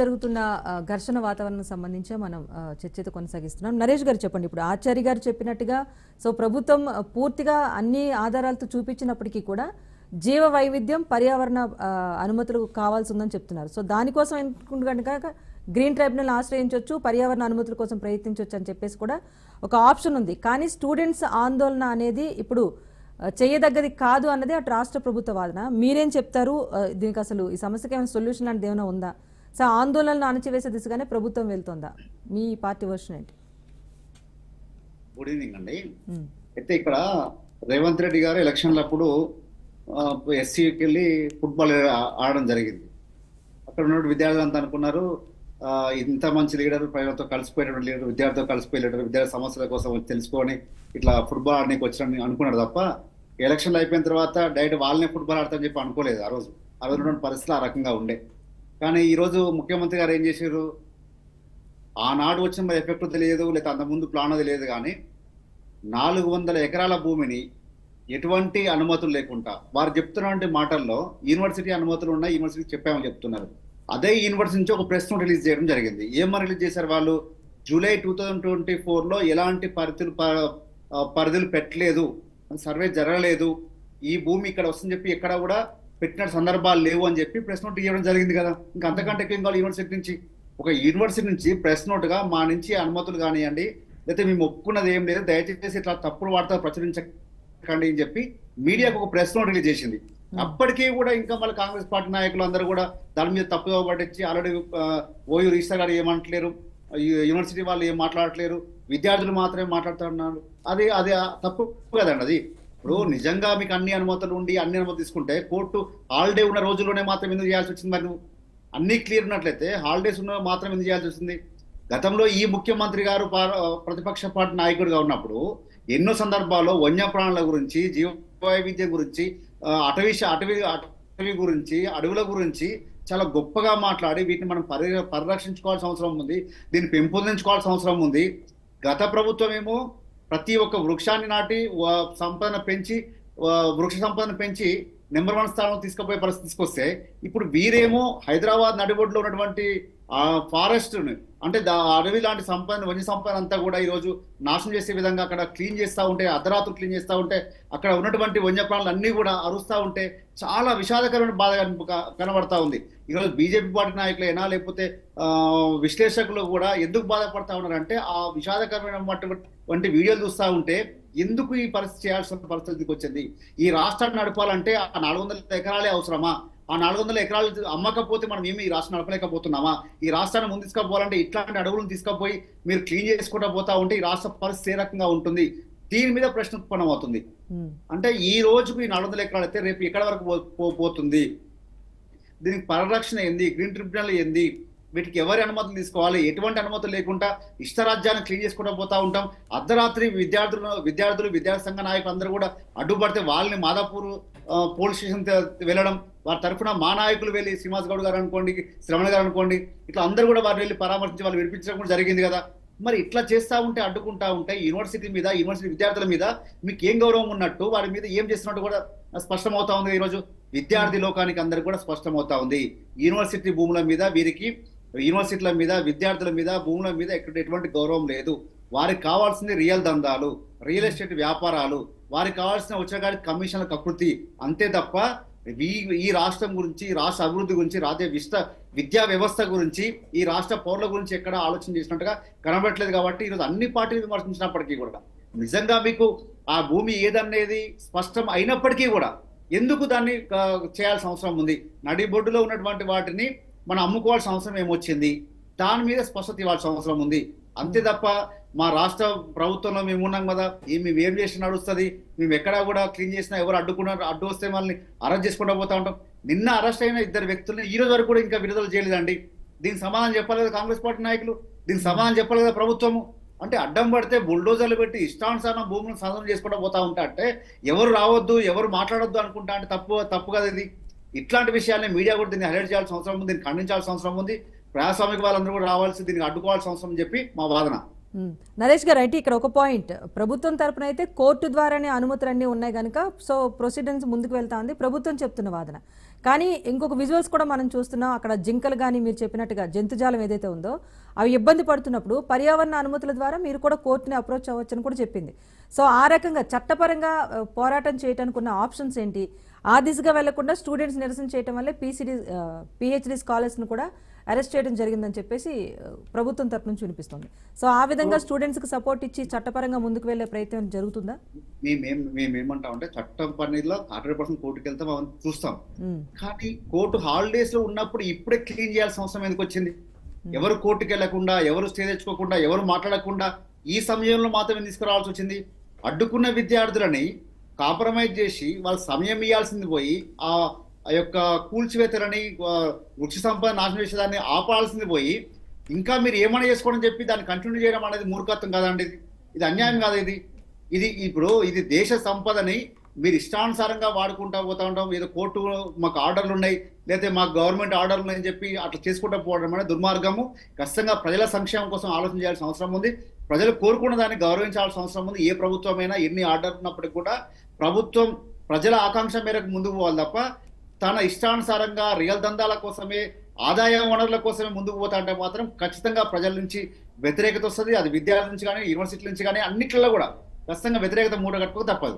జరుగుతున్న ఘర్షణ వాతావరణం సంబంధించి మనం చర్చతో కొనసాగిస్తున్నాం. నరేష్ గారు చెప్పండి, ఇప్పుడు ఆచార్య గారు చెప్పినట్టుగా సో ప్రభుత్వం పూర్తిగా అన్ని ఆధారాలతో చూపించినప్పటికీ కూడా జీవ వైవిధ్యం పర్యావరణ అనుమతులు కావాల్సి ఉందని చెప్తున్నారు. సో దానికోసం కనుక గ్రీన్ ట్రైబ్యునల్ ఆశ్రయించవచ్చు, పర్యావరణ అనుమతుల కోసం ప్రయత్నించవచ్చు అని చెప్పేసి కూడా ఒక ఆప్షన్ ఉంది. కానీ స్టూడెంట్స్ ఆందోళన అనేది ఇప్పుడు చేయదగ్గది కాదు అన్నది అటు రాష్ట్ర ప్రభుత్వ వాదన. మీరేం చెప్తారు దీనికి? అసలు ఈ సమస్యకి ఏమైనా సొల్యూషన్ లాంటిది ఏమైనా ఉందా? సో ఆందోళనలు అణచివేసే దిశగానే ప్రభుత్వం వెళ్తుందా? మీ పార్టీ వర్షన్ ఏంటి? గుడ్ ఈవినింగ్ అండి. అయితే ఇక్కడ రేవంత్ రెడ్డి గారు ఎలక్షన్లప్పుడు ఎస్సీకి వెళ్ళి ఫుట్బాల్ ఆడడం జరిగింది. అక్కడ ఉన్న విద్యార్థులు అంతా అనుకున్నారు ఇంత మంచి లీడర్, ప్రజలతో కలిసిపోయినటువంటి లీడర్, విద్యార్థితో కలిసిపోయే లీడర్, విద్యార్థి సమస్యల కోసం తెలుసుకొని ఇట్లా ఫుట్బాల్ ఆడడానికి వచ్చారని అనుకున్నాడు తప్ప ఎలక్షన్లు అయిపోయిన తర్వాత డైరెక్ట్ వాళ్ళనే ఫుట్బాల్ ఆడతామని చెప్పి అనుకోలేదు. ఆ రోజు ఉన్నటువంటి పరిస్థితులు ఆ రకంగా ఉండే. కానీ ఈరోజు ముఖ్యమంత్రి గారు ఏం చేశారు, ఆనాడు వచ్చిన ఎఫెక్ట్ తెలియదు, లేదా అంతకుముందు ప్లాన్ తెలియదు, కానీ 400 ఎకరాల భూమిని ఎటువంటి అనుమతులు లేకుండా వారు చెప్తున్నటువంటి మాటల్లో యూనివర్సిటీ అనుమతులు ఉన్నాయి, యూనివర్సిటీ చెప్పామని చెప్తున్నారు. అదే యూనివర్సిటీ నుంచి ఒక ప్రెస్ నోట్ రిలీజ్ చేయడం జరిగింది. ఏమని రిలీజ్ చేశారు వాళ్ళు? జూలై 2024లో ఎలాంటి పరిధులు పెట్టలేదు, సర్వే జరగలేదు, ఈ భూమి ఇక్కడ వస్తుందని చెప్పి ఎక్కడ కూడా పెట్టిన సందర్భాలు లేవు అని చెప్పి ప్రెస్ నోట్ ఇవ్వడం జరిగింది కదా. ఇంకా అంతకంటే ఏం కావాలి యూనివర్సిటీ నుంచి? ఒక యూనివర్సిటీ నుంచి ప్రెస్ నోట్గా మా నుంచి అనుమతులు కానివ్వండి, లేకపోతే మేము ఒప్పుకున్నది ఏం లేదు, దయచేసి ఇట్లా తప్పుడు వార్త ప్రచురించకండి అని చెప్పి మీడియాకు ఒక ప్రెస్ నోట్ రిలీజ్ చేసింది. అప్పటికీ కూడా ఇంకా మళ్ళీ కాంగ్రెస్ పార్టీ నాయకులు అందరూ కూడా దాని మీద తప్పుగా పట్టించి ఆల్రెడీ ఓయూ రిజిస్టర్ గారు ఏమంటలేరు, యూనివర్సిటీ వాళ్ళు ఏం మాట్లాడట్లేరు, విద్యార్థులు మాత్రమే మాట్లాడుతున్నారు. అది అది తప్పు కదండి. అది ఇప్పుడు నిజంగా మీకు అన్ని అనుమతులు ఉండి అన్ని అనుమతులు తీసుకుంటే కోర్టు హాలిడే ఉన్న రోజుల్లోనే మాత్రం ఎందుకు చేయాల్సి వచ్చింది? మరి నువ్వు అన్ని క్లియర్ ఉన్నట్లయితే హాలిడేస్ ఉన్న మాత్రం ఎందుకు చేయాల్సి వచ్చింది? గతంలో ఈ ముఖ్యమంత్రి గారు ప్రతిపక్ష పార్టీ నాయకుడిగా ఉన్నప్పుడు ఎన్నో సందర్భాల్లో వన్యప్రాణుల గురించి, జీవ వైవిధ్యం గురించి, అటవీ గురించి, అడవుల గురించి చాలా గొప్పగా మాట్లాడి వీటిని మనం పరిరక్షించుకోవాల్సిన అవసరం ఉంది, దీన్ని పెంపొందించుకోవాల్సిన అవసరం ఉంది. గత ప్రభుత్వం ఏమో ప్రతి ఒక్క వృక్షాన్ని నాటి వృక్ష సంపదను పెంచి నెంబర్ 1 స్థానంలో తీసుకుపోయే పరిస్థితి తీసుకొస్తే, ఇప్పుడు వీరేమో హైదరాబాద్ నడిబొడ్లో ఉన్నటువంటి ఫారెస్ట్ అంటే అడవి లాంటి సంపద, వన్య సంపద అంతా కూడా ఈరోజు నాశనం చేసే విధంగా అక్కడ క్లీన్ చేస్తూ ఉంటే, అర్ధరాత్రులు క్లీన్ చేస్తూ ఉంటే, అక్కడ ఉన్నటువంటి వన్యప్రాణులు అన్నీ కూడా అరుస్తూ ఉంటే చాలా విషాదకరమైన బాధ కనబడతా ఉంది. ఈరోజు బీజేపీ పార్టీ నాయకులైనా లేకపోతే విశ్లేషకులు కూడా ఎందుకు బాధపడతా ఉన్నారంటే ఆ విషాదకరమైనటువంటి వీడియోలు చూస్తూ ఉంటే ఎందుకు ఈ పరిస్థితి చేయాల్సిన పరిస్థితికి వచ్చింది? ఈ రాష్ట్రాన్ని నడపాలంటే ఆ 400 ఎకరాలే అవసరమా? ఆ 400 ఎకరాలు అమ్మకపోతే మనం ఏమి ఈ రాష్ట్రం నడపలేకపోతున్నామా? ఈ రాష్ట్రాన్ని ముందు తీసుకుపోవాలంటే ఇట్లాంటి అడవులను తీసుకుపోయి మీరు క్లీన్ చేసుకుంటూ పోతా ఉంటే ఈ రాష్ట్ర పరిస్థితి ఏ రకంగా ఉంటుంది? దీని మీద ప్రశ్న ఉత్పన్నం అవుతుంది. అంటే ఈ రోజుకు ఈ 400 ఎకరాలు అయితే రేపు ఎక్కడ వరకు పోతుంది? దీనికి పరిరక్షణ ఏంది? గ్రీన్ ట్రిబ్యునల్ ఏంది? వీటికి ఎవరి అనుమతులు తీసుకోవాలి? ఎటువంటి అనుమతులు లేకుండా ఇష్టరాజ్యాన్ని క్లీన్ చేసుకుంటూ పోతా ఉంటాం. అర్ధరాత్రి విద్యార్థి సంఘ నాయకులు అందరూ కూడా అడ్డుపడితే వాళ్ళని మాదాపూర్ పోలీస్ స్టేషన్ వెళ్ళడం, వారి తరఫున మా నాయకులు వెళ్ళి శ్రీనివాస్ గౌడ్ గారు అనుకోండి, శ్రవణ గారు అనుకోండి, ఇట్లా అందరూ కూడా వారు వెళ్ళి పరామర్శించి వాళ్ళు వినిపించడం కూడా జరిగింది కదా. మరి ఇట్లా చేస్తూ ఉంటే, అడ్డుకుంటా ఉంటే యూనివర్సిటీ మీద, యూనివర్సిటీ విద్యార్థుల మీద మీకు ఏం గౌరవం ఉన్నట్టు, వారి మీద ఏం చేస్తున్నట్టు కూడా స్పష్టమవుతా ఉంది. ఈరోజు విద్యార్థి లోకానికి అందరికి కూడా స్పష్టమవుతా ఉంది. యూనివర్సిటీ భూముల మీద వీరికి, యూనివర్సిటీల మీద, విద్యార్థుల మీద, భూముల మీద ఎటువంటి గౌరవం లేదు. వారికి కావాల్సింది రియల్ దందాలు, రియల్ ఎస్టేట్ వ్యాపారాలు, వారికి కావాల్సిన వచ్చేగాడి కమిషన్ల కకృతి, అంతే తప్ప ఈ రాష్ట్రం గురించి, రాష్ట్ర అభివృద్ధి గురించి, విద్యా వ్యవస్థ గురించి, ఈ రాష్ట్ర పౌరుల గురించి ఎక్కడ ఆలోచన చేసినట్టుగా కనబడట్లేదు. కాబట్టి ఈరోజు అన్ని పార్టీలు విమర్శించినప్పటికీ కూడా నిజంగా మీకు ఆ భూమి ఏదనేది స్పష్టం అయినప్పటికీ కూడా ఎందుకు దాన్ని చేయాల్సిన అవసరం ఉంది? నడిబొడ్డులో ఉన్నటువంటి వాటిని మనం అమ్ముకోవాల్సిన అవసరం ఏమొచ్చింది? దాని మీద స్పష్టత ఇవ్వాల్సిన అవసరం ఉంది. అంతే తప్ప మా రాష్ట్ర ప్రభుత్వంలో మేము ఉన్నాం కదా, మేము ఏం చేసినా నడుస్తుంది, మేము ఎక్కడా కూడా క్లీన్ చేసినా ఎవరు అడ్డు వస్తే వాళ్ళని అరెస్ట్ చేసుకుంటూ పోతా ఉంటాం. నిన్న అరెస్ట్ అయిన 2 వ్యక్తుల్ని ఈ రోజు వరకు కూడా ఇంకా విడుదల చేయలేదండి. దీనికి సమాధానం చెప్పలేదు కాంగ్రెస్ పార్టీ నాయకులు, దీనికి సమాధానం చెప్పలేదు ప్రభుత్వము. అంటే అడ్డం పడితే బుల్డోజర్లు పెట్టి ఇష్టానుసారం భూములను సాధన చేసుకుంటూ పోతా ఉంటా అంటే ఎవరు రావద్దు, ఎవరు మాట్లాడొద్దు అనుకుంటా అంటే తప్పు కదా ఇది. ఇట్లాంటి విషయాన్ని మీడియా కూడా దీన్ని హైలైట్ చేయాల్సిన అవసరం ఉంది, దీన్ని ఖండించాల్సిన అవసరం ఉంది. ప్రజాస్వామిక వాళ్ళందరూ కూడా రావాల్సి, దీనికి అడ్డుకోవాల్సిన అవసరం అని చెప్పి మా వాదన. నరేష్ గారు, అయితే ఇక్కడ ఒక పాయింట్, ప్రభుత్వం తరపున అయితే కోర్టు ద్వారానే అనుమతులన్నీ ఉన్నాయి కనుక సో ప్రొసీడింగ్స్ ముందుకు వెళ్తా ఉంది ప్రభుత్వం చెప్తున్న వాదన. కానీ ఇంకొక విజువల్స్ కూడా మనం చూస్తున్నాం. అక్కడ జింకలు కానీ మీరు చెప్పినట్టుగా జంతుజాలం ఏదైతే ఉందో అవి ఇబ్బంది పడుతున్నప్పుడు పర్యావరణ అనుమతుల ద్వారా మీరు కూడా కోర్టుని అప్రోచ్ అవ్వచ్చని కూడా చెప్పింది. సో ఆ రకంగా చట్టపరంగా పోరాటం చేయడానికి ఉన్న ఆప్షన్స్ ఏంటి? ఆ దిశగా వెళ్లకుండా స్టూడెంట్స్ నిరసన చేయడం వల్లే పిహెచ్డి స్కాలర్స్ను కూడా అరెస్ట్ చేయడం జరిగిందని చెప్పేసి ప్రభుత్వం తరపు నుంచి వినిపిస్తుంది. సో ఆ విధంగా స్టూడెంట్స్కి సపోర్ట్ ఇచ్చి చట్టపరంగా ముందుకు వెళ్లే ప్రయత్నం జరుగుతుందా? మేమేమంటామంటే చట్టం పనిలో 100% కోర్టుకి వెళ్తాం, అవన్నీ చూస్తాం. ఉమ్, కానీ కోర్టు హాలిడేస్ లో ఉన్నప్పుడు ఇప్పుడే క్లీన్ చేయాల్సిన అవసరం ఎందుకు వచ్చింది? ఎవరు కోర్టుకి వెళ్లకుండా, ఎవరు స్టే తెచ్చుకోకుండా, ఎవరు మాట్లాడకుండా ఈ సమయంలో మాత్రమే తీసుకురావాల్సి వచ్చింది. అడ్డుకున్న విద్యార్థులని కాంప్రమైజ్ చేసి వాళ్ళ సమయం ఇవ్వాల్సింది పోయి ఆ ఆ యొక్క కూల్చివేతలని వృక్ష సంపద నాశనం చేసేదాన్ని ఆపాల్సింది పోయి ఇంకా మీరు ఏమైనా చేసుకోవడం చెప్పి దాన్ని కంటిన్యూ చేయడం అనేది మూర్ఖత్వం కాదండి. ఇది అన్యాయం కాదు. ఇది దేశ సంపదని మీరు ఇష్టానుసారంగా వాడుకుంటా పోతా ఉంటాం. ఏదో కోర్టు మాకు ఆర్డర్లు ఉన్నాయి, లేకపోతే మాకు గవర్నమెంట్ ఆర్డర్లు ఉన్నాయని చెప్పి అట్లా చేసుకుంటూ పోవడం అనేది దుర్మార్గము. ఖచ్చితంగా ప్రజల సంక్షేమం కోసం ఆలోచన చేయాల్సిన అవసరం ఉంది. ప్రజలు కోరుకున్న దాన్ని గౌరవించాల్సిన అవసరం ఉంది. ఏ ప్రభుత్వమైనా ఎన్ని ఆర్డర్ ఉన్నప్పటికీ కూడా ప్రభుత్వం ప్రజల ఆకాంక్ష మేరకు ముందుకు పోవాలి తప్ప తన ఇష్టానుసారంగా రియల్ దందాల కోసమే, ఆదాయ వనరుల కోసమే ముందుకు పోతా అంటే మాత్రం ఖచ్చితంగా ప్రజల నుంచి వ్యతిరేకత వస్తుంది. అది విద్యార్థుల నుంచి కానీ, యూనివర్సిటీల నుంచి కానీ, అన్నిట్లలో కూడా ఖచ్చితంగా వ్యతిరేకత మూట కట్టుకోక తప్పదు.